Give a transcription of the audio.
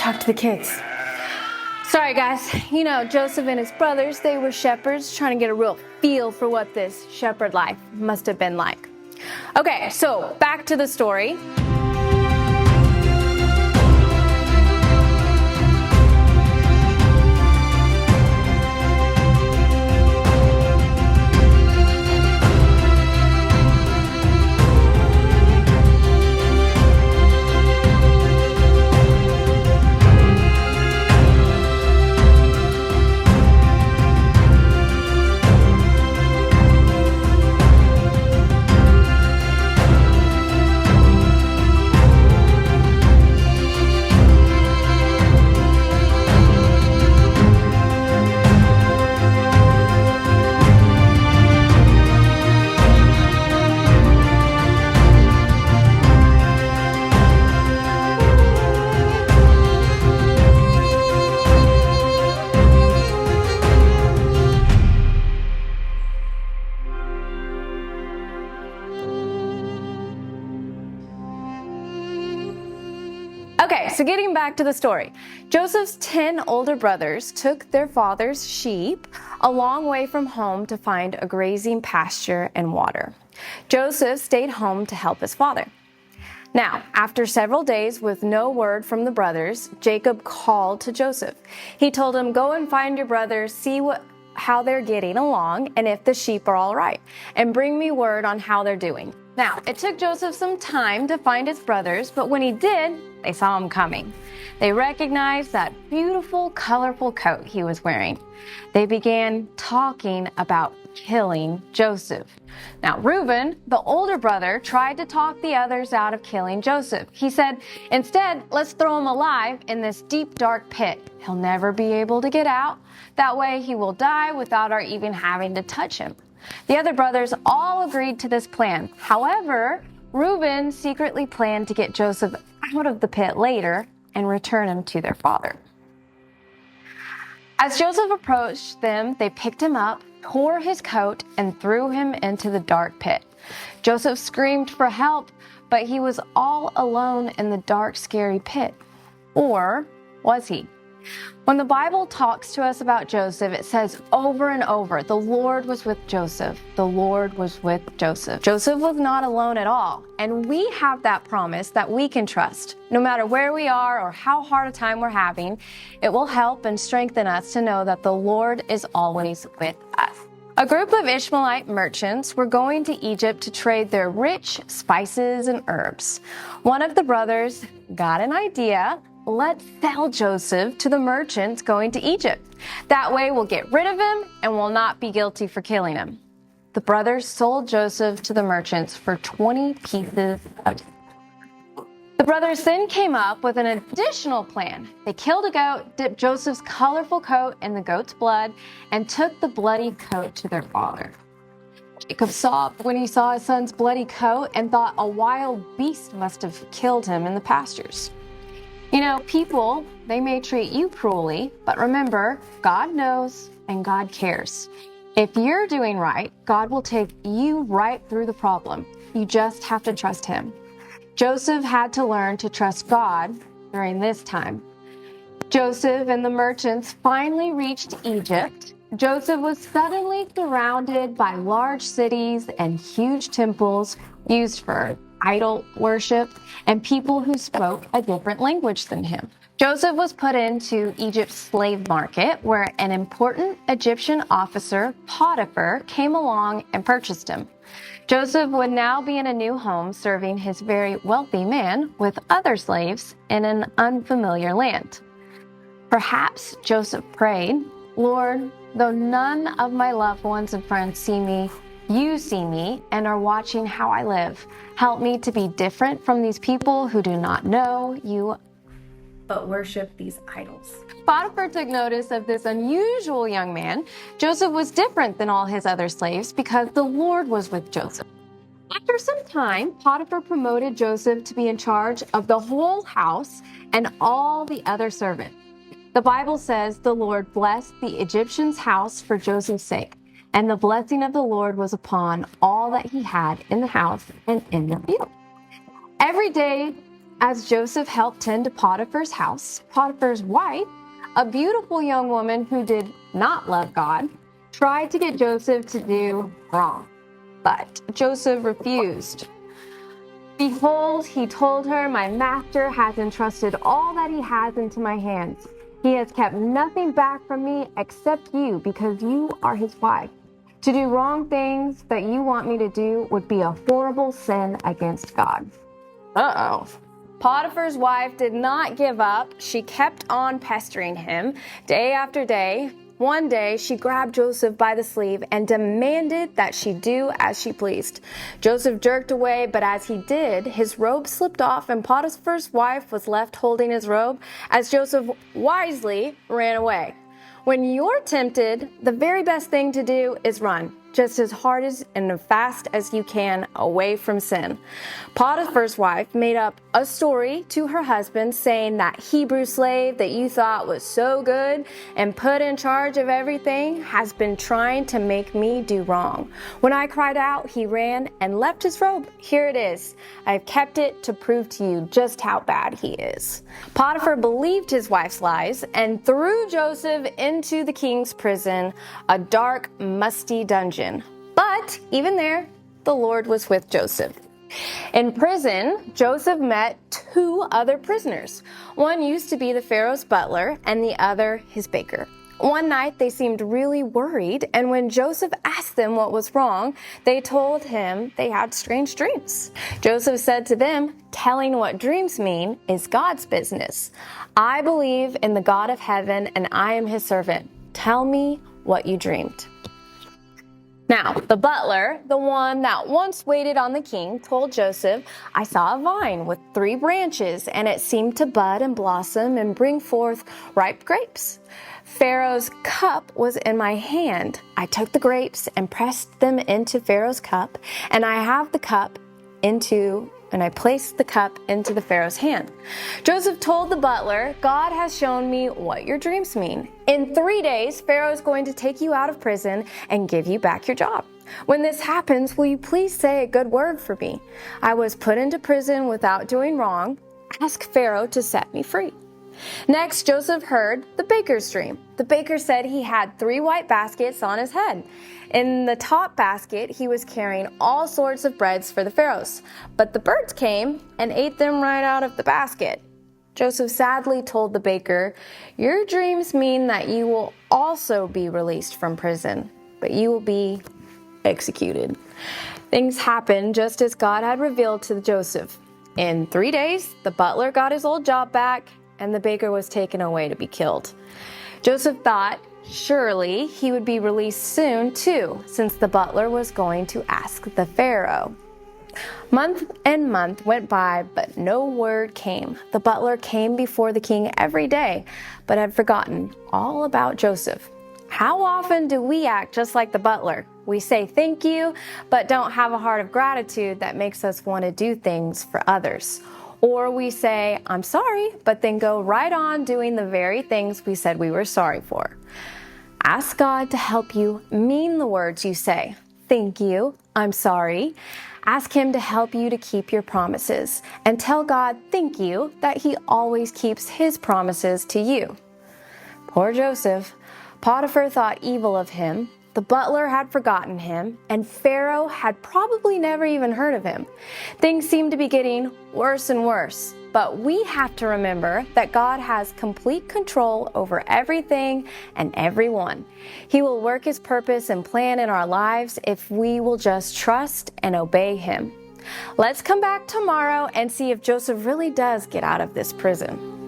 talk to the kids. Sorry, guys. You know, Joseph and his brothers, they were shepherds trying to get a real feel for what this shepherd life must have been like. Okay, so back to the story. Okay, so getting back to the story. Joseph's 10 older brothers took their father's sheep a long way from home to find a grazing pasture and water. Joseph stayed home to help his father. Now, after several days with no word from the brothers, Jacob called to Joseph. He told him, "Go and find your brothers, see how they're getting along and if the sheep are all right, and bring me word on how they're doing." Now, it took Joseph some time to find his brothers, but when he did, they saw him coming. They recognized that beautiful, colorful coat he was wearing. They began talking about killing Joseph. Now, Reuben, the older brother, tried to talk the others out of killing Joseph. He said, "Instead, let's throw him alive in this deep, dark pit. He'll never be able to get out. That way he will die without our even having to touch him." The other brothers all agreed to this plan. However, Reuben secretly planned to get Joseph out of the pit later and return him to their father. As Joseph approached them, they picked him up, tore his coat, and threw him into the dark pit. Joseph screamed for help, but he was all alone in the dark, scary pit. Or was he? When the Bible talks to us about Joseph, it says over and over, the Lord was with Joseph. The Lord was with Joseph. Joseph was not alone at all. And we have that promise that we can trust. No matter where we are or how hard a time we're having, it will help and strengthen us to know that the Lord is always with us. A group of Ishmaelite merchants were going to Egypt to trade their rich spices and herbs. One of the brothers got an idea. Let's sell Joseph to the merchants going to Egypt. That way we'll get rid of him and will not be guilty for killing him. The brothers sold Joseph to the merchants for 20 pieces of silver. The brothers then came up with an additional plan. They killed a goat, dipped Joseph's colorful coat in the goat's blood, and took the bloody coat to their father. Jacob sobbed when he saw his son's bloody coat and thought a wild beast must have killed him in the pastures. You know, people, they may treat you cruelly, but remember, God knows and God cares. If you're doing right, God will take you right through the problem. You just have to trust Him. Joseph had to learn to trust God during this time. Joseph and the merchants finally reached Egypt. Joseph was suddenly surrounded by large cities and huge temples used for idol worship and people who spoke a different language than him. Joseph was put into Egypt's slave market, where an important Egyptian officer, Potiphar, came along and purchased him. Joseph would now be in a new home serving his very wealthy man with other slaves in an unfamiliar land. Perhaps Joseph prayed, "Lord, though none of my loved ones and friends see me, you see me and are watching how I live. Help me to be different from these people who do not know you but worship these idols." Potiphar took notice of this unusual young man. Joseph was different than all his other slaves because the Lord was with Joseph. After some time, Potiphar promoted Joseph to be in charge of the whole house and all the other servants. The Bible says the Lord blessed the Egyptian's house for Joseph's sake, and the blessing of the Lord was upon all that he had in the house and in the field. Every day, As Joseph helped tend to Potiphar's house, Potiphar's wife, a beautiful young woman who did not love God, tried to get Joseph to do wrong. But Joseph refused. Behold, he told her, my master has entrusted all that he has into my hands. He has kept nothing back from me except you, because you are his wife. To do wrong things that you want me to do would be a horrible sin against God. Uh-oh. Potiphar's wife did not give up. She kept on pestering him day after day. One day, she grabbed Joseph by the sleeve and demanded that she do as she pleased. Joseph jerked away, but as he did, his robe slipped off and Potiphar's wife was left holding his robe as Joseph wisely ran away. When you're tempted, the very best thing to do is run, just as hard and as fast as you can away from sin. Potiphar's wife made up a story to her husband saying that Hebrew slave that you thought was so good and put in charge of everything has been trying to make me do wrong. When I cried out, he ran and left his robe. Here it is. I've kept it to prove to you just how bad he is. Potiphar believed his wife's lies and threw Joseph into the king's prison, a dark, musty dungeon. But even there, the Lord was with Joseph. In prison, Joseph met two other prisoners. One used to be the Pharaoh's butler and the other his baker. One night they seemed really worried, and when Joseph asked them what was wrong, they told him they had strange dreams. Joseph said to them, telling what dreams mean is God's business. I believe in the God of heaven and I am his servant. Tell me what you dreamed. Now, the butler, the one that once waited on the king, told Joseph, I saw a vine with 3 branches, and it seemed to bud and blossom and bring forth ripe grapes. Pharaoh's cup was in my hand. I took the grapes and pressed them into Pharaoh's cup, and I placed the cup into the Pharaoh's hand. Joseph told the butler, God has shown me what your dreams mean. In 3 days, Pharaoh is going to take you out of prison and give you back your job. When this happens, will you please say a good word for me? I was put into prison without doing wrong. Ask Pharaoh to set me free. Next, Joseph heard the baker's dream. The baker said he had 3 white baskets on his head. In the top basket, he was carrying all sorts of breads for the pharaohs, but the birds came and ate them right out of the basket. Joseph sadly told the baker, your dreams mean that you will also be released from prison, but you will be executed. Things happened just as God had revealed to Joseph. In 3 days, the butler got his old job back, and the baker was taken away to be killed. Joseph thought surely he would be released soon too, since the butler was going to ask the Pharaoh. Month and month went by, but no word came. The butler came before the king every day, but had forgotten all about Joseph. How often do we act just like the butler? We say thank you, but don't have a heart of gratitude that makes us want to do things for others. Or we say, I'm sorry, but then go right on doing the very things we said we were sorry for. Ask God to help you mean the words you say. Thank you, I'm sorry. Ask him to help you to keep your promises. And tell God thank you that he always keeps his promises to you. Poor Joseph. Potiphar thought evil of him. The butler had forgotten him, and Pharaoh had probably never even heard of him. Things seemed to be getting worse and worse, but we have to remember that God has complete control over everything and everyone. He will work his purpose and plan in our lives if we will just trust and obey him. Let's come back tomorrow and see if Joseph really does get out of this prison.